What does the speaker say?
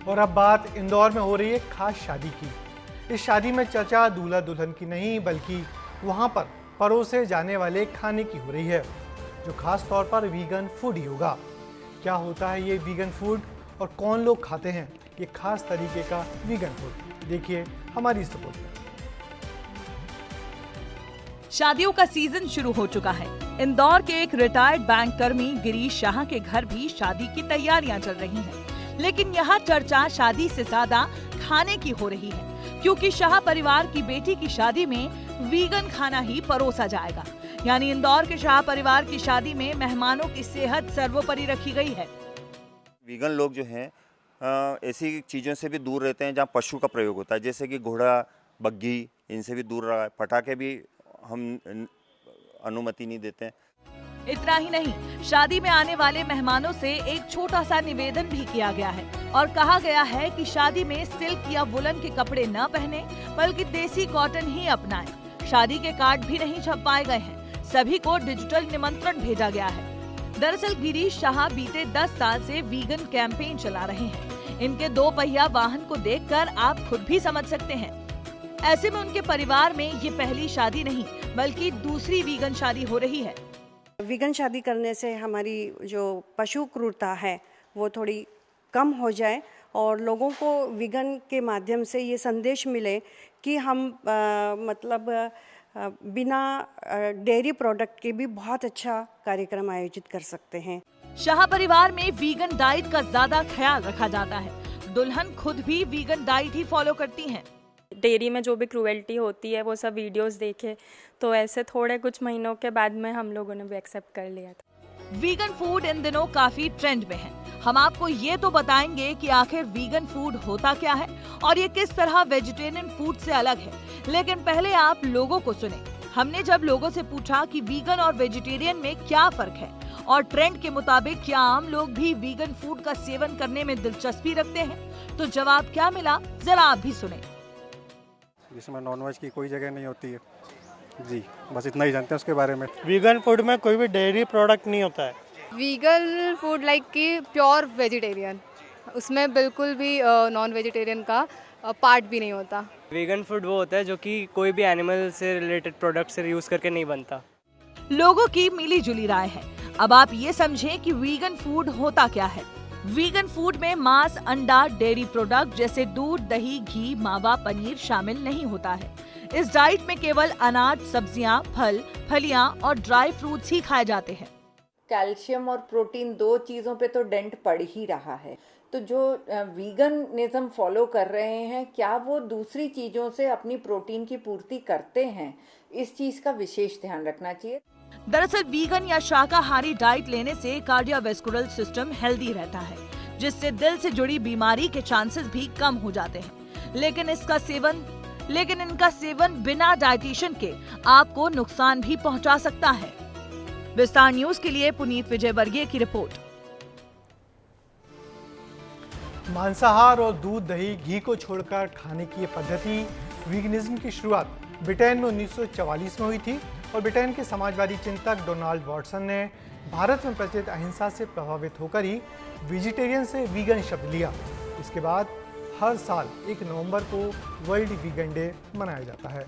और अब बात इंदौर में हो रही है खास शादी की। इस शादी में चर्चा दूल्हा दुल्हन की नहीं बल्कि वहां पर परोसे जाने वाले खाने की हो रही है, जो खास तौर पर वीगन फूड ही होगा। क्या होता है ये वीगन फूड और कौन लोग खाते हैं ये खास तरीके का वीगन फूड, देखिए हमारी इस रिपोर्ट में। शादियों का सीजन शुरू हो चुका है। इंदौर के एक रिटायर्ड बैंक कर्मी गिरीश शाह के घर भी शादी की तैयारियां चल रही हैं। लेकिन यहाँ चर्चा शादी से ज्यादा खाने की हो रही है, क्योंकि शाह परिवार की बेटी की शादी में वीगन खाना ही परोसा जाएगा। यानी इंदौर के शाह परिवार की शादी में मेहमानों की सेहत सर्वोपरि रखी गई है। वीगन लोग जो हैं ऐसी चीज़ों से भी दूर रहते हैं जहाँ पशु का प्रयोग होता है, जैसे कि घोड़ा, बग्घी, इनसे भी दूर रहा है। पटाखे भी हम अनुमति नहीं देते हैं। इतना ही नहीं, शादी में आने वाले मेहमानों से एक छोटा सा निवेदन भी किया गया है और कहा गया है कि शादी में सिल्क या वुलन के कपड़े न पहने बल्कि देसी कॉटन ही अपनाएं। शादी के कार्ड भी नहीं छपवाए गए हैं, सभी को डिजिटल निमंत्रण भेजा गया है। दरअसल गिरीश शाह बीते 10 साल से वीगन कैंपेन चला रहे हैं। इनके 2 पहिया वाहन को देखकर आप खुद भी समझ सकते हैं। ऐसे में उनके परिवार में ये पहली शादी नहीं बल्कि दूसरी वीगन शादी हो रही है। वीगन शादी करने से हमारी जो पशु क्रूरता है वो थोड़ी कम हो जाए और लोगों को वीगन के माध्यम से ये संदेश मिले कि हम बिना डेयरी प्रोडक्ट के भी बहुत अच्छा कार्यक्रम आयोजित कर सकते हैं। शाह परिवार में वीगन डाइट का ज्यादा ख्याल रखा जाता है। दुल्हन खुद भी वीगन डाइट ही फॉलो करती हैं। डेयरी में जो भी क्रूएल्टी होती है वो सब वीडियोस देखे तो ऐसे थोड़े कुछ महीनों के बाद में हम लोगों ने भी एक्सेप्ट कर लिया था। वीगन फूड इन दिनों काफी ट्रेंड में है। हम आपको ये तो बताएंगे कि आखिर वीगन फूड होता क्या है और ये किस तरह वेजिटेरियन फूड से अलग है। लेकिन पहले आप लोगों को सुने। हमने जब लोगों से पूछा कि वीगन और वेजिटेरियन में क्या फर्क है और ट्रेंड के मुताबिक क्या आम लोग भी वीगन फूड का सेवन करने में दिलचस्पी रखते हैं, तो जवाब क्या मिला जरा आप भी सुने। जिसमें नॉनवेज की कोई जगह नहीं होती है जी, बस इतना ही जानते हैं उसके बारे में। वीगन फूड में कोई भी डेयरी प्रोडक्ट नहीं होता है। वीगन फूड लाइक कि प्योर वेजिटेरियन, उसमें बिल्कुल भी नॉन वेजिटेरियन का पार्ट भी नहीं होता। वीगन फूड वो होता है जो कि कोई भी एनिमल से रिलेटेड प्रोडक्ट से यूज करके नहीं बनता। लोगों की मिली जुली राय है। अब आप ये समझें कि वीगन फूड होता क्या है। वीगन फूड में मांस, अंडा, डेयरी प्रोडक्ट जैसे दूध, दही, घी, मावा, पनीर शामिल नहीं होता है। इस डाइट में केवल अनाज, सब्जियां, फल, फलियां और ड्राई फ्रूट्स ही खाए जाते हैं। कैल्शियम और प्रोटीन 2 चीज़ों पे तो डेंट पड़ ही रहा है। तो जो वीगनिज्म फॉलो कर रहे हैं, क्या वो दूसरी चीज़ों से अपनी प्रोटीन की पूर्ति करते हैं, इस चीज़ का विशेष ध्यान रखना चाहिए। दरअसल वीगन या शाकाहारी डाइट लेने से कार्डियोवैस्कुलर सिस्टम हेल्दी रहता है, जिससे दिल से जुड़ी बीमारी के चांसेस भी कम हो जाते हैं। लेकिन इनका सेवन बिना डाइटिशियन के आपको नुकसान भी पहुंचा सकता है। विस्तार न्यूज के लिए पुनीत विजयवर्गीय की रिपोर्ट। मांसाहार और दूध, दही, घी को छोड़कर खाने की ये पद्धति वीगनिज्म की शुरुआत ब्रिटेन में 1944 में हुई थी और ब्रिटेन के समाजवादी चिंतक डोनाल्ड वॉटसन ने भारत में प्रचलित अहिंसा से प्रभावित होकर ही वेजिटेरियन से वीगन शब्द लिया। इसके बाद हर साल 1 नवंबर को वर्ल्ड वीगन डे मनाया जाता है।